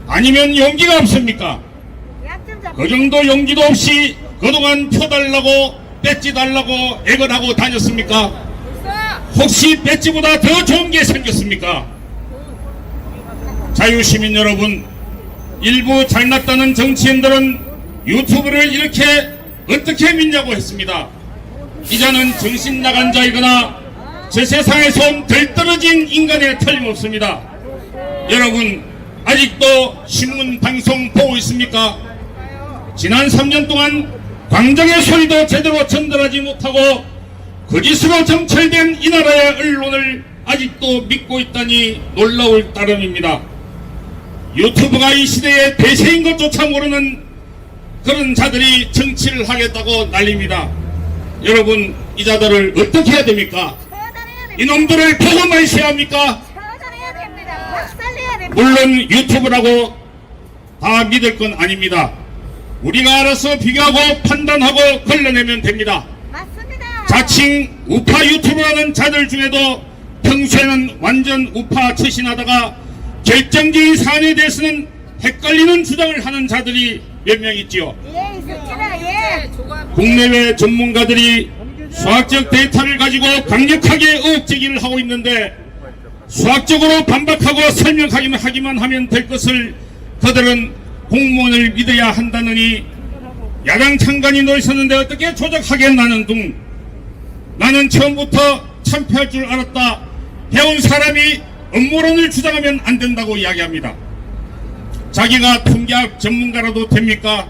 아니면 용기가 없습니까? 그 정도 용기도 없이 그동안 표 달라고 배지 달라고 애걸 하고 다녔습니까? 혹시 배지보다 더 좋은 게 생겼습니까? 자유시민 여러분, 일부 잘났다는 정치인들은 유튜브를 이렇게 어떻게 믿냐고 했습니다. 이자는 정신 나간 자이거나 저 세상에서 온 덜 떨어진 인간에 틀림없습니다. 여러분, 아직도 신문 방송 보고 있습니까? 지난 3년 동안 광장의 소리도 제대로 전달하지 못하고 거짓으로 정찰된 이 나라의 언론을 아직도 믿고 있다니 놀라울 따름입니다. 유튜브가 이 시대의 대세인 것조차 모르는 그런 자들이 정치를 하겠다고 난립니다. 여러분, 이 자들을 어떻게 해야 됩니까? 이놈들을 보고 마셔야 합니까? 처단해야 됩니다. 박살내야 됩니다. 물론 유튜브라고 다 믿을 건 아닙니다. 우리가 알아서 비교하고 판단하고 걸러내면 됩니다. 맞습니다. 자칭 우파 유튜버라는 자들 중에도 평소에는 완전 우파 처신하다가 결정적인 사안에 대해서는 헷갈리는 주장을 하는 자들이 몇 명 있지요. 예, 있습니다. 예. 국내외 전문가들이 수학적 데이터를 가지고 강력하게 의혹 제기를 하고 있는데 수학적으로 반박하고 설명하기만 하면 될 것을 그들은 공무원을 믿어야 한다느니 야당 창간이 놓였었는데 어떻게 조작하겠나는 둥 나는 처음부터 참패할 줄 알았다. 배운 사람이 음모론을 주장하면 안 된다고 이야기합니다. 자기가 통계학 전문가라도 됩니까?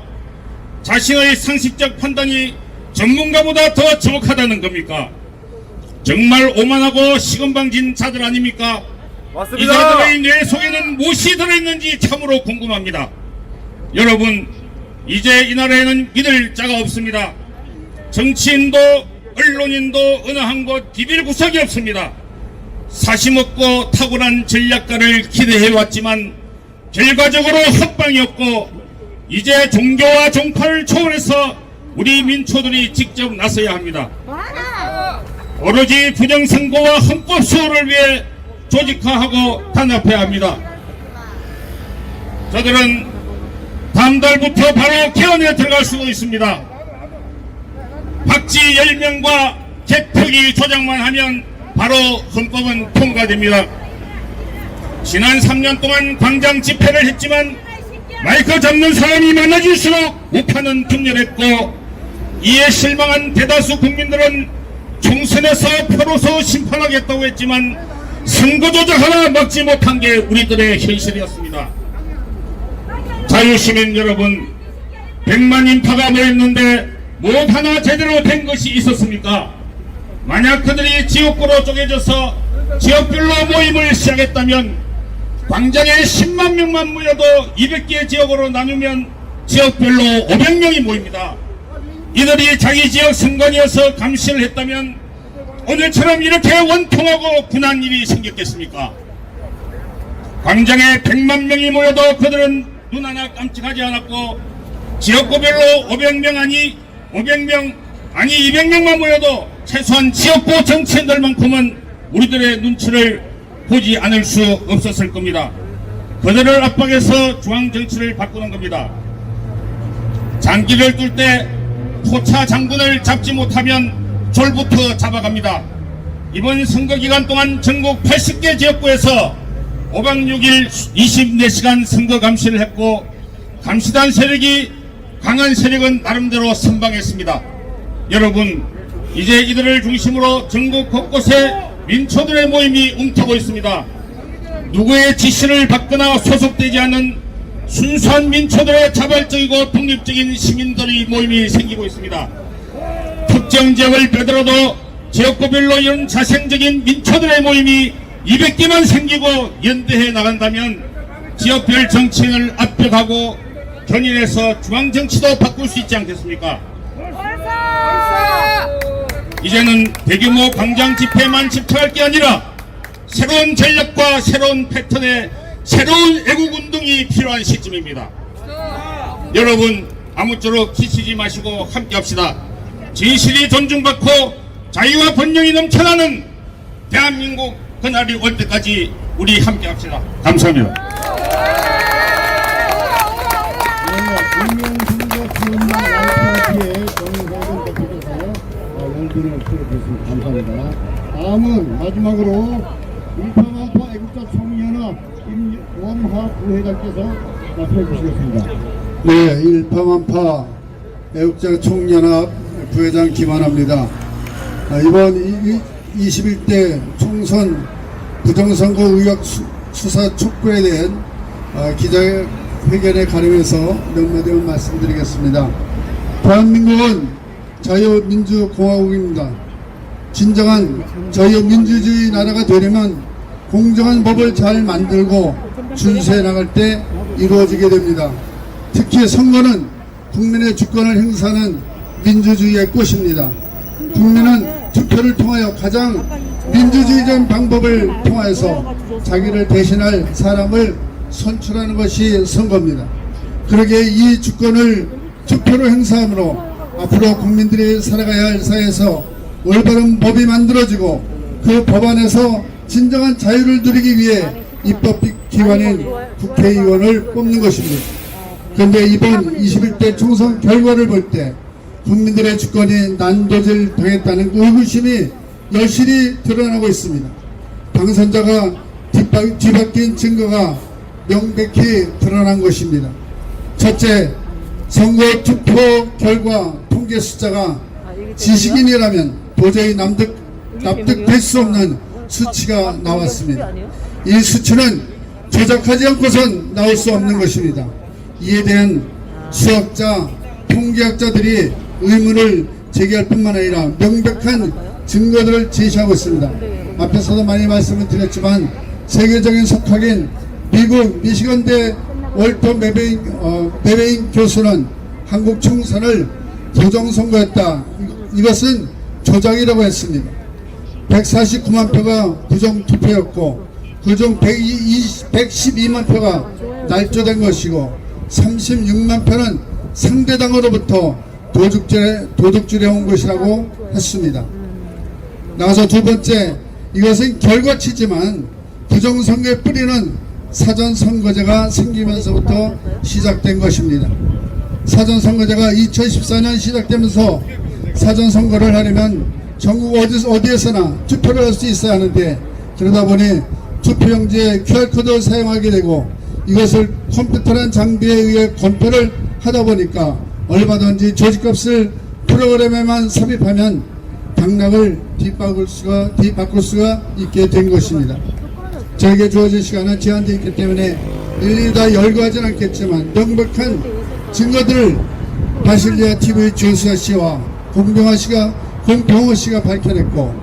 자신의 상식적 판단이 전문가보다 더 정확하다는 겁니까? 정말 오만하고 시건방진 자들 아닙니까? 맞습니다. 이 자들의 뇌 속에는 무엇이 들어있는지 참으로 궁금합니다. 여러분, 이제 이 나라에는 믿을 자가 없습니다. 정치인도 언론인도 어느 한 곳 비빌 구석이 없습니다. 사심없고 탁월한 전략가를 기대해왔지만 결과적으로 헛방이었고 이제 종교와 종파를 초월해서 우리 민초들이 직접 나서야 합니다. 오로지 부정선거와 헌법 수호를 위해 조직화하고 단합해야 합니다. 저들은 다음 달부터 바로 개헌에 들어갈 수도 있습니다. 박지 10명과 개표기 조작만 하면 바로 헌법은 통과됩니다. 지난 3년 동안 광장 집회를 했지만 마이크 잡는 사람이 많아질수록 우파는 격렬했고 이에 실망한 대다수 국민들은 총선에서 표로서 심판하겠다고 했지만 선거 조작 하나 막지 못한 게 우리들의 현실이었습니다. 자유시민 여러분, 100만 인파가 모였는데 무엇 하나 제대로 된 것이 있었습니까? 만약 그들이 지역구로 쪼개져서 지역별로 모임을 시작했다면 광장에 10만 명만 모여도 200개 지역으로 나누면 지역별로 500명이 모입니다. 이들이 자기 지역 선관위에서 감시를 했다면 오늘처럼 이렇게 원통하고 군한 일이 생겼겠습니까? 광장에 100만 명이 모여도 그들은 눈 하나 깜찍하지 않았고 지역구별로 500명 아니 200명만 모여도 최소한 지역구 정치인들만큼은 우리들의 눈치를 보지 않을 수 없었을 겁니다. 그들을 압박해서 중앙정치를 바꾸는 겁니다. 장기를 뚫 때 포차 장군을 잡지 못하면 졸부터 잡아갑니다. 이번 선거 기간 동안 전국 80개 지역구에서 5박 6일 24시간 선거 감시를 했고 감시단 세력이 강한 세력은 나름대로 선방했습니다. 여러분, 이제 이들을 중심으로 전국 곳곳에 민초들의 모임이 움트고 있습니다. 누구의 지시를 받거나 소속되지 않은 순수한 민초들의 자발적이고 독립적인 시민들의 모임이 생기고 있습니다. 특정 지역을 빼더라도 지역구별로 이런 자생적인 민초들의 모임이 200개만 생기고 연대해 나간다면 지역별 정치인을 압박하고 견인해서 중앙정치도 바꿀 수 있지 않겠습니까? 이제는 대규모 광장 집회만 집착할 게 아니라 새로운 전략과 새로운 패턴의 새로운 애국운동이 필요한 시점입니다. 여러분, 아무쪼록 지치지 마시고 함께 합시다. 진실이 존중받고 자유와 번영이 넘쳐나는 대한민국 그날이 올 때까지 우리 함께 합시다. 감사합니다. 김명순과 지원만 완파티의 정의회전 대표께서 연준을 풀어주셨습니다. 감사합니다. 다음은 마지막으로 일파만파 애국자 총연합 임원화 부회장께서 말씀해 주시겠습니다. 네, 일파만파 애국자 총연합 부회장 김한합니다. 이번 21대 총선 부정선거 의혹 수사 촉구에 대한 기자회견에 관련해서 몇 마디만 말씀드리겠습니다. 대한민국은 자유민주공화국입니다. 진정한 자유민주주의 나라가 되려면 공정한 법을 잘 만들고 준수해 나갈 때 이루어지게 됩니다. 특히 선거는 국민의 주권을 행사하는 민주주의의 꽃입니다. 국민은 투표를 통하여 가장 민주주의적인 방법을 통해서 자기를 대신할 사람을 선출하는 것이 선거입니다. 그러기에 이 주권을 투표로 행사함으로 앞으로 국민들이 살아가야 할 사회에서 올바른 법이 만들어지고 그 법안에서 진정한 자유를 누리기 위해 입법기관인 국회의원을 뽑는 것입니다. 그런데 이번 21대 총선 결과를 볼 때 국민들의 주권이 난도질 당했다는 의구심이 여실히 드러나고 있습니다. 당선자가 뒤바뀐 증거가 명백히 드러난 것입니다. 첫째, 선거 투표 결과 통계 숫자가 지식인이라면 도저히 납득될 수 없는 수치가 나왔습니다. 이 수치는 조작하지 않고선 나올 수 없는 것입니다. 이에 대한 수학자, 통계학자들이 의문을 제기할 뿐만 아니라 명백한 증거들을 제시하고 있습니다. 앞에서도 많이 말씀을 드렸지만 세계적인 석학인 미국 미시건대 월터 메베인 교수는 한국 총선을 부정선거였다. 이것은 조작이라고 했습니다. 149만 표가 부정투표였고 그중 112만 표가 날조된 것이고 36만 표는 상대당으로부터 도둑질해 온 것이라고 했습니다. 나가서 두 번째, 이것은 결과치지만 부정선거의 뿌리는 사전선거제가 생기면서부터 시작된 것입니다. 사전선거제가 2014년 시작되면서 사전선거를 하려면 전국 어디에서나 투표를 할 수 있어야 하는데 그러다 보니 투표용지에 QR코드를 사용하게 되고 이것을 컴퓨터란 장비에 의해 검표를 하다 보니까 얼마든지 조직값을 프로그램에만 삽입하면 당락을 뒤바꿀 수가 있게 된 것입니다. 저에게 주어진 시간은 제한되어 있기 때문에 일일이 다 열거하지는 않겠지만 명백한 증거들을 바실리아 TV 조수아 씨와 공병호 씨가 밝혀냈고,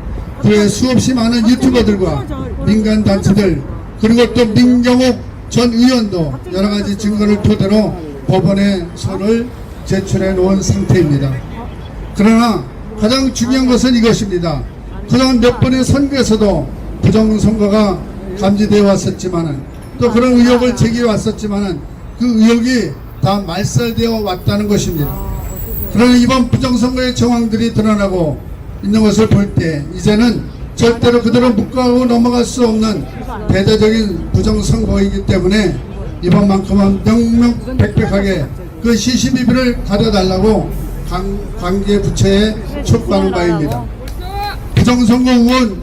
그에 수없이 많은 유튜버들과 민간 단체들, 그리고 또 민경욱 전 의원도 여러 가지 증거를 토대로 법원에 서를 제출해 놓은 상태입니다. 그러나 가장 중요한 것은 이것입니다. 그동안 몇 번의 선거에서도 부정선거가 감지되어 왔었지만은, 또 그런 의혹을 제기해 왔었지만은 그 의혹이 다 말살되어 왔다는 것입니다. 그러나 이번 부정선거의 정황들이 드러나고 있는 것을 볼 때 이제는 절대로 그대로 묵과하고 넘어갈 수 없는 대대적인 부정선거이기 때문에 이번만큼은 명명백백하게 그 시시비비를 가려달라고 관계 부처에 촉구하는 바입니다. 부정선거 의혹은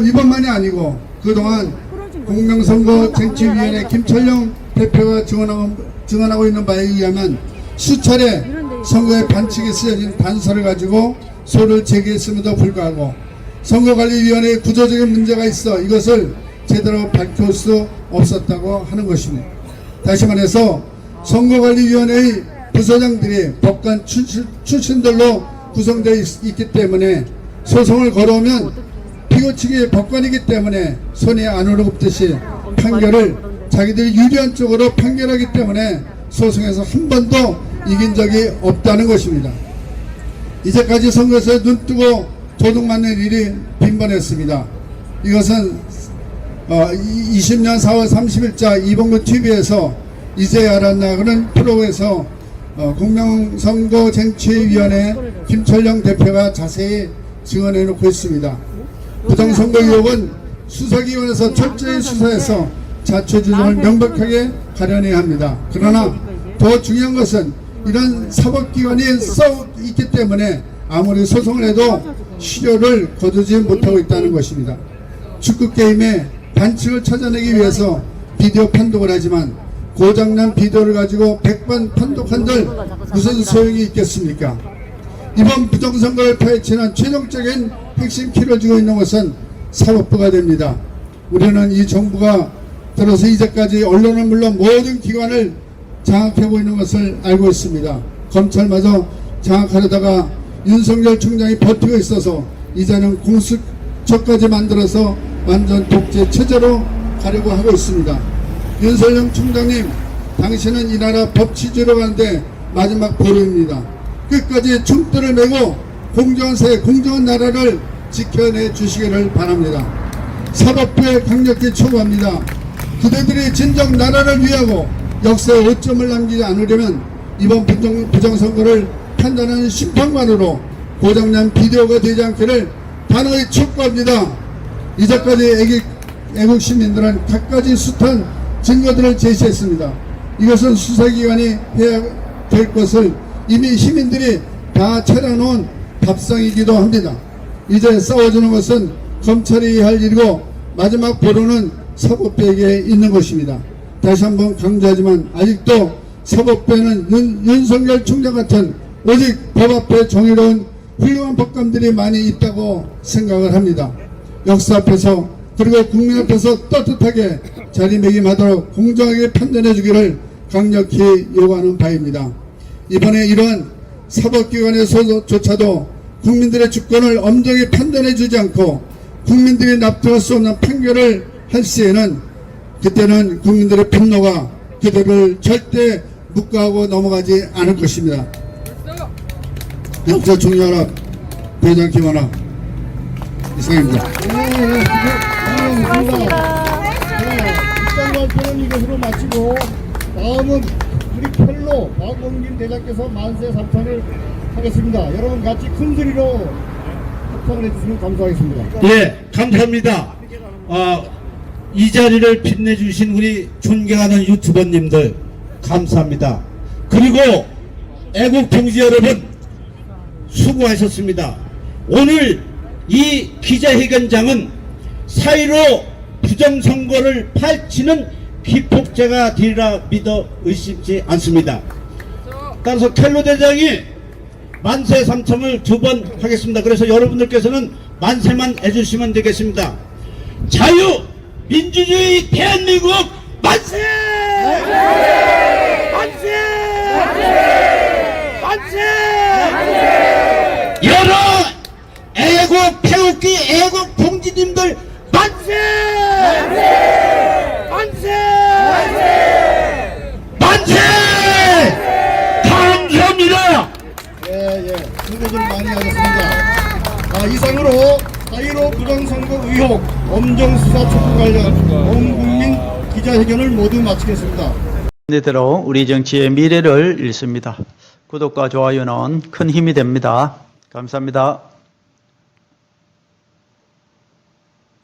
이번만이 아니고 그동안 공명선거쟁취위원회 김철영 대표가 증언하고 있는 바에 의하면 수차례 선거의 반칙이 쓰여진 단서를 가지고 소를 제기했음에도 불구하고 선거관리위원회의 구조적인 문제가 있어 이것을 제대로 밝힐 수 없었다고 하는 것입니다. 다시 말해서 선거관리위원회의 부서장들이 법관 출신들로 구성되어 있기 때문에 소송을 걸어오면 피고 측이 법관이기 때문에 손이 안 오르듯이 판결을 자기들이 유리한 쪽으로 판결하기 때문에 소송에서 한 번도 이긴 적이 없다는 것입니다. 이제까지 선거에서 눈뜨고 도둑맞는 일이 빈번했습니다. 이것은 20년 4월 30일자 이봉구 TV에서 이제야 알았나 그런 프로에서 공명선거쟁취위원회 김철영 대표가 자세히 증언해 놓고 있습니다. 부정선거 의혹은 수사기관에서 철저히 수사해서 자초지종을 명백하게 가려내야 합니다. 그러나 더 중요한 것은 이런 사법기관이 써 있기 때문에 아무리 소송을 해도 실효를 거두지 못하고 있다는 것입니다. 축구게임의 반칙을 찾아내기 위해서 비디오 판독을 하지만 고장난 비디오를 가지고 100번 판독한들 무슨 소용이 있겠습니까? 이번 부정선거를 파헤치는 최종적인 핵심 키를 쥐고 있는 것은 사법부가 됩니다. 우리는 이 정부가 들어서 이제까지 언론은 물론 모든 기관을 장악하고 있는 것을 알고 있습니다. 검찰마저 장악하려다가 윤석열 총장이 버티고 있어서 이제는 공수처까지 만들어서 완전 독재 체제로 가려고 하고 있습니다. 윤석열 총장님, 당신은 이 나라 법 취지로 가는데 마지막 보루입니다. 끝까지 총대를 메고 공정한 사회, 공정한 나라를 지켜내 주시기를 바랍니다. 사법부에 강력히 촉구합니다. 그대들이 진정 나라를 위하고 역사에 오점을 남기지 않으려면 이번 부정선거를 판단하는 심판관으로 고장난 비디오가 되지 않기를 단호히 촉구합니다. 이제까지 애국 시민들은 갖가지 숱한 증거들을 제시했습니다. 이것은 수사기관이 해야 될 것을 이미 시민들이 다 차려놓은 밥상이기도 합니다. 이제 싸워주는 것은 검찰이 할 일이고 마지막 보루는 사법부에게 있는 것입니다. 다시 한번 강조하지만 아직도 사법부에는 윤석열 총장 같은 오직 법 앞에 정의로운 훌륭한 법관들이 많이 있다고 생각을 합니다. 역사 앞에서 그리고 국민 앞에서 떳떳하게 자리매김하도록 공정하게 판단해 주기를 강력히 요구하는 바입니다. 이번에 이러한 사법기관에서조차도 국민들의 주권을 엄정히 판단해 주지 않고 국민들이 납득할 수 없는 판결을 할 시에는 그때는 국민들의 분노가 그들을 절대 묵과하고 넘어가지 않을 것입니다. 영자 총연합 대장 김원합 이상입니다. 입장 발표는 이것으로 마치고 다음은 우리 펠로 박원긴 대장께서 만세 삼창을 하겠습니다. 여러분 같이 큰 소리로 합창을 해주시면 감사하겠습니다. 예, 감사합니다. 이 자리를 빛내주신 우리 존경하는 유튜버님들 감사합니다. 그리고 애국 동지 여러분 수고하셨습니다. 오늘 이 기자회견장은 4.15 부정선거를 파헤치는 기폭제가 되리라 믿어 의심치 않습니다. 따라서 켈로 대장이 만세 삼청을 2번 하겠습니다. 그래서 여러분들께서는 만세만 해주시면 되겠습니다. 자유 민주주의 대한민국 만세! 만세! 만세! 여러 애국 태극기 애국 동지님들 만세! 만세! 감사합니다. 예. 수고 좀 많이 하셨습니다. 이상으로 4.15 부정선거 의혹 엄정수사 촉구 관련 온 국민 기자회견을 모두 마치겠습니다. 대로 우리 정치의 미래를 읽습니다. 구독과 좋아요는 큰 힘이 됩니다. 감사합니다.